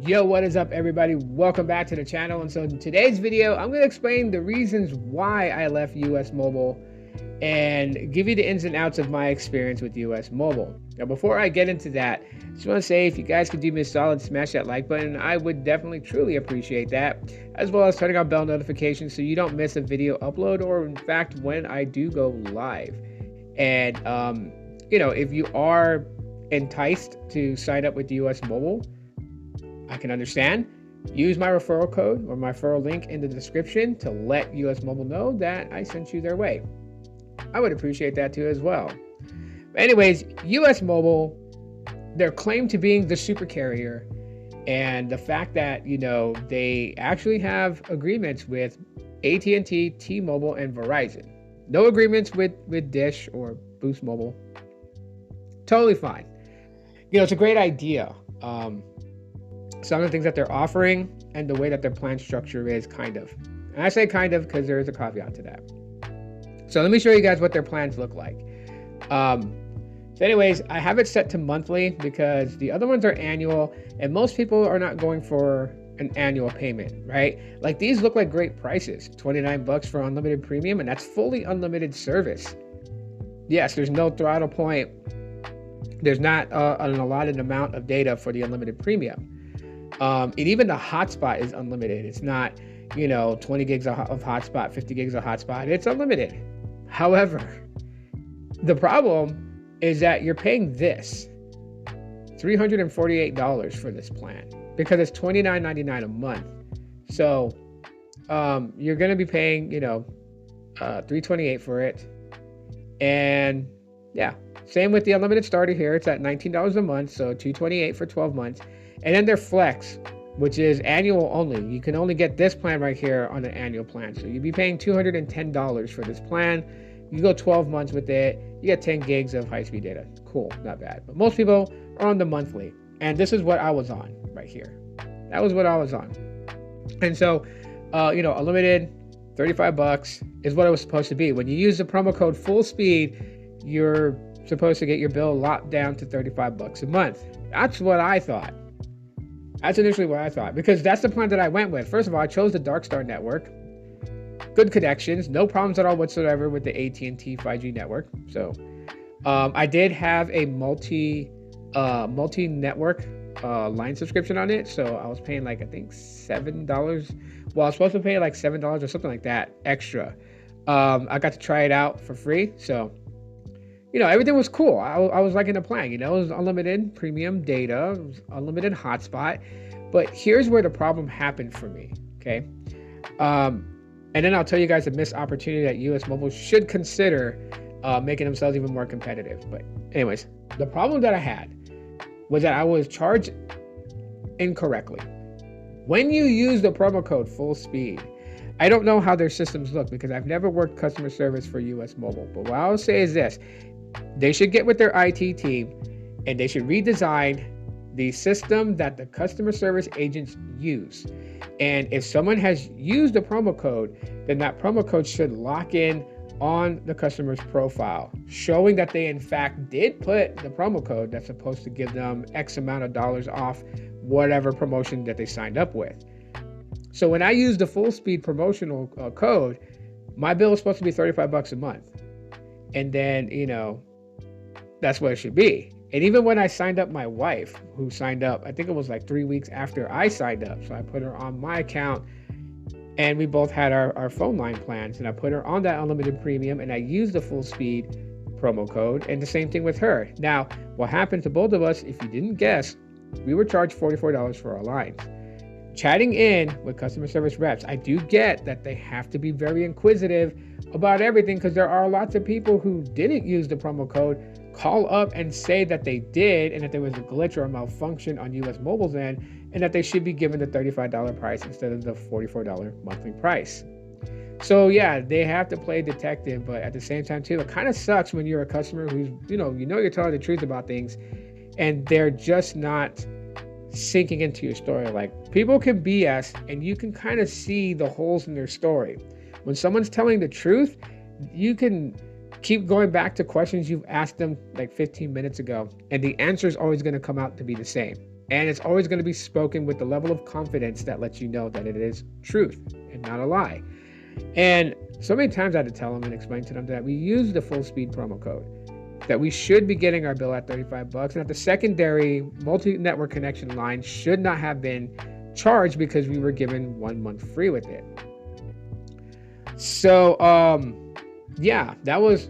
Yo, what is up, everybody? Welcome back to the channel. And so in today's video, I'm going to explain the reasons why I left US Mobile and give you the ins and outs of my experience with US Mobile. Now, before I get into that, I just want to say, if you guys could do me a solid, smash that like button. I would definitely, truly appreciate that, as well as turning on bell notifications so you don't miss a video upload, or in fact, when I do go live. And, if you are enticed to sign up with US Mobile, I can understand. Use my referral code or my referral link in the description to let US Mobile know that I sent you their way. I would appreciate that too as well. But anyways, US Mobile, their claim to being the super carrier, and the fact that, they actually have agreements with AT&T, T-Mobile, and Verizon. No agreements with Dish or Boost Mobile. Totally fine. It's a great idea. Some of the things that they're offering and the way that their plan structure is, kind of. And I say kind of because there is a caveat to that. So let me show you guys what their plans look like. So anyways, I have it set to monthly because the other ones are annual, and most people are not going for an annual payment, right? Like, these look like great prices. $29 for unlimited premium, and that's fully unlimited service. Yes, there's no throttle point. There's not an allotted amount of data for the unlimited premium. And even the hotspot is unlimited. It's not, 20 gigs of hotspot, 50 gigs of hotspot. It's unlimited. However, the problem is that you're paying this $348 for this plan because it's $29.99 a month. So you're going to be paying, $328 for it. And yeah, same with the unlimited starter here. It's at $19 a month, so $228 for 12 months. And then their flex, which is annual only. You can only get this plan right here on an annual plan. So you'd be paying $210 for this plan. You go 12 months with it, you get 10 gigs of high-speed data. Cool, not bad. But most people are on the monthly. And this is what I was on right here. That was what I was on. And so, unlimited, $35 is what it was supposed to be. When you use the promo code full speed, you're supposed to get your bill locked down to $35 a month. That's what I thought. That's initially what I thought, because that's the plan that I went with. First of all, I chose the Dark Star network. Good connections, no problems at all whatsoever with the AT&T 5G network. So I did have a multi-network line subscription on it. So I was paying I think $7. Well, I was supposed to pay like $7 or something like that extra. I got to try it out for free. So everything was cool. I was liking the plan. It was unlimited premium data, it was unlimited hotspot. But here's where the problem happened for me, okay? And then I'll tell you guys a missed opportunity that US Mobile should consider making themselves even more competitive. But anyways, the problem that I had was that I was charged incorrectly. When you use the promo code full speed, I don't know how their systems look because I've never worked customer service for US Mobile. But what I'll say is this: they should get with their IT team and they should redesign the system that the customer service agents use. And if someone has used a promo code, then that promo code should lock in on the customer's profile, showing that they in fact did put the promo code that's supposed to give them X amount of dollars off whatever promotion that they signed up with. So when I use the full speed promotional code, my bill is supposed to be $35 a month. And then, that's what it should be. And even when I signed up my wife, who signed up, I think it was like 3 weeks after I signed up. So I put her on my account and we both had our phone line plans, and I put her on that unlimited premium and I used the full speed promo code, and the same thing with her. Now, what happened to both of us, if you didn't guess, we were charged $44 for our lines. Chatting in with customer service reps, I do get that they have to be very inquisitive about everything, because there are lots of people who didn't use the promo code call up and say that they did, and that there was a glitch or a malfunction on US Mobile's end, and that they should be given the $35 price instead of the $44 monthly price. So yeah, they have to play detective, but at the same time too, it kind of sucks when you're a customer who's, you're telling the truth about things and they're just not sinking into your story. Like, people can BS and you can kind of see the holes in their story. When someone's telling the truth, you can keep going back to questions you've asked them like 15 minutes ago, and the answer is always going to come out to be the same. And it's always going to be spoken with the level of confidence that lets you know that it is truth and not a lie. And so many times I had to tell them and explain to them that we use the full speed promo code, that we should be getting our bill at $35, and that the secondary multi-network connection line should not have been charged because we were given 1 month free with it. So, yeah, that was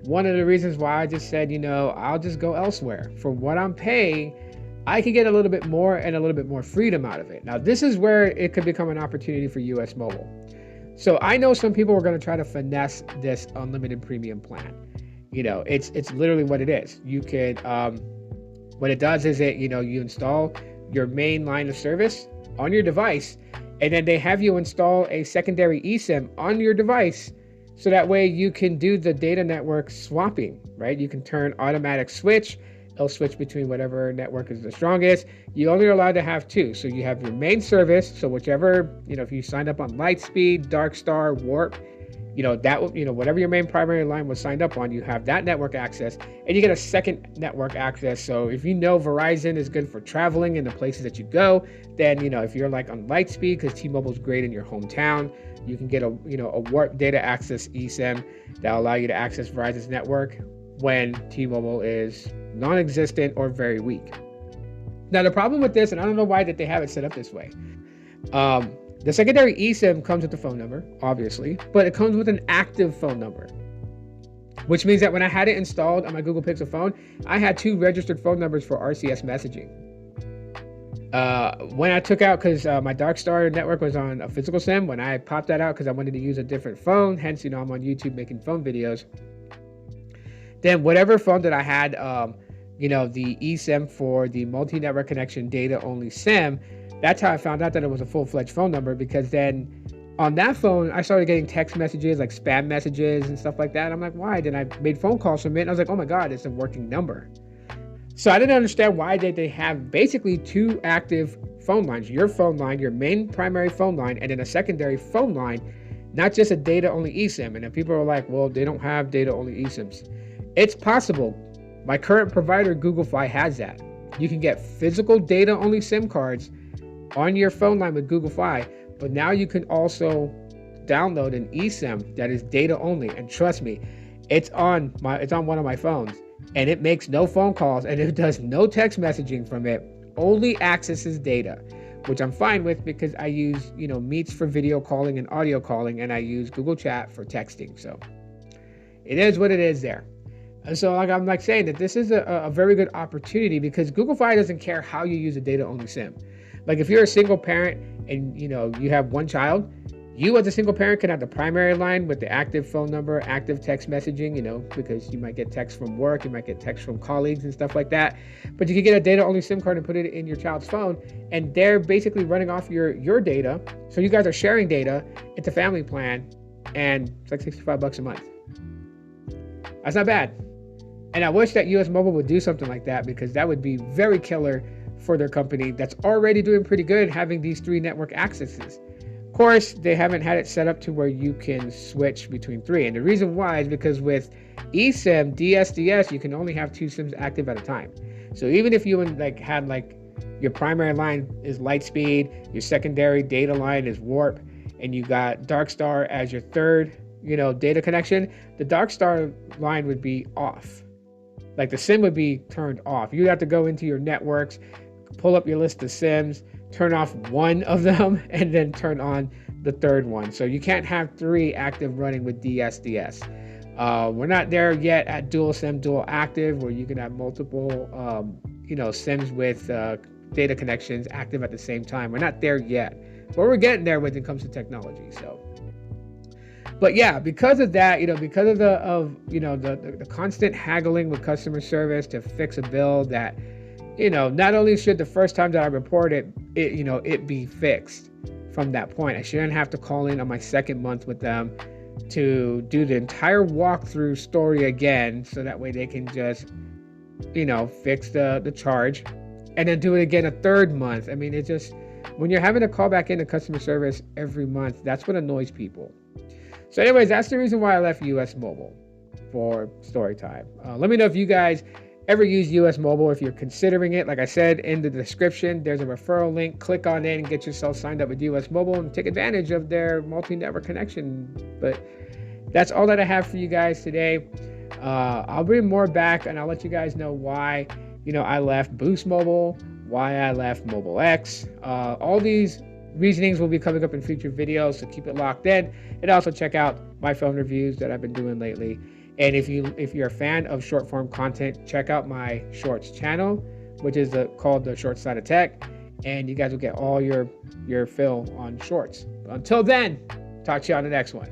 one of the reasons why I just said, I'll just go elsewhere. For what I'm paying, I can get a little bit more and a little bit more freedom out of it. Now, this is where it could become an opportunity for US Mobile. So I know some people are going to try to finesse this unlimited premium plan. It's literally what it is. You could, what it does is you install your main line of service on your device, and then they have you install a secondary eSIM on your device, so that way you can do the data network swapping, right? You can turn automatic switch. It'll switch between whatever network is the strongest. You only are allowed to have 2. So you have your main service. So whichever, if you signed up on Lightspeed, Darkstar, Warp, whatever your main primary line was signed up on, you have that network access, and you get a second network access. So if Verizon is good for traveling in the places that you go, then, if you're like on Lightspeed, because T-Mobile's great in your hometown, you can get a Warp data access eSIM that'll allow you to access Verizon's network when T-Mobile is non-existent or very weak. Now, the problem with this, and I don't know why that they have it set up this way, the secondary eSIM comes with the phone number, obviously, but it comes with an active phone number, which means that when I had it installed on my Google Pixel phone, I had 2 registered phone numbers for RCS messaging. When I took out, because my Darkstar network was on a physical SIM, when I popped that out because I wanted to use a different phone, hence, I'm on YouTube making phone videos, then whatever phone that I had, the eSIM for the multi-network connection data-only SIM, that's how I found out that it was a full-fledged phone number, because then on that phone, I started getting text messages, like spam messages and stuff like that. I'm like, why? Then I made phone calls from it, and I was like, oh my God, it's a working number. So I didn't understand why they have basically 2 active phone lines, your phone line, your main primary phone line, and then a secondary phone line, not just a data-only eSIM. And then people are like, well, they don't have data-only eSIMs. It's possible. My current provider, Google Fi, has that. You can get physical data-only SIM cards on your phone line with Google Fi, but now you can also download an eSIM that is data-only. And trust me, it's on one of my phones, and it makes no phone calls, and it does no text messaging from it. Only accesses data, which I'm fine with because I use Meets for video calling and audio calling, and I use Google Chat for texting. So it is what it is there. And so I'm saying that this is a very good opportunity, because Google Fi doesn't care how you use a data-only SIM. Like if you're a single parent and you have 1 child, you as a single parent can have the primary line with the active phone number, active text messaging, because you might get text from work, you might get text from colleagues and stuff like that. But you can get a data-only SIM card and put it in your child's phone, and they're basically running off your data. So you guys are sharing data. It's a family plan, and it's like $65 a month. That's not bad. And I wish that US Mobile would do something like that, because that would be very killer for their company that's already doing pretty good having these 3 network accesses. Of course, they haven't had it set up to where you can switch between 3. And the reason why is because with eSIM, DSDS, you can only have 2 SIMs active at a time. So even if you had your primary line is Lightspeed, your secondary data line is Warp, and you got Darkstar as your third, data connection, the Darkstar line would be off. Like the SIM would be turned off. You'd have to go into your networks, pull up your list of SIMs, turn off 1 of them, and then turn on the 3rd one. So you can't have 3 active running with DSDS. We're not there yet at dual SIM, dual active, where you can have multiple, SIMs with data connections active at the same time. We're not there yet, but we're getting there when it comes to technology. So, but yeah, because of that, because of the constant haggling with customer service to fix a bill that, not only should the first time that I report it be fixed from that point. I shouldn't have to call in on my 2nd month with them to do the entire walkthrough story again, so that way they can just, fix the charge and then do it again a 3rd month. I mean, it just, when you're having to call back into customer service every month, that's what annoys people. So anyways, that's the reason why I left US Mobile for story time. Let me know if you guys ever use US Mobile, if you're considering it, like I said in the description, there's a referral link. Click on it and get yourself signed up with US Mobile and take advantage of their multi-network connection. But that's all that I have for you guys today. I'll bring more back, and I'll let you guys know why, I left Boost Mobile, why I left Mobile X. All these reasonings will be coming up in future videos, so keep it locked in. And also check out my phone reviews that I've been doing lately. And if you're a fan of short form content, check out my Shorts channel, which is called The Short Side of Tech, and you guys will get all your fill on Shorts. Until then, talk to you on the next one.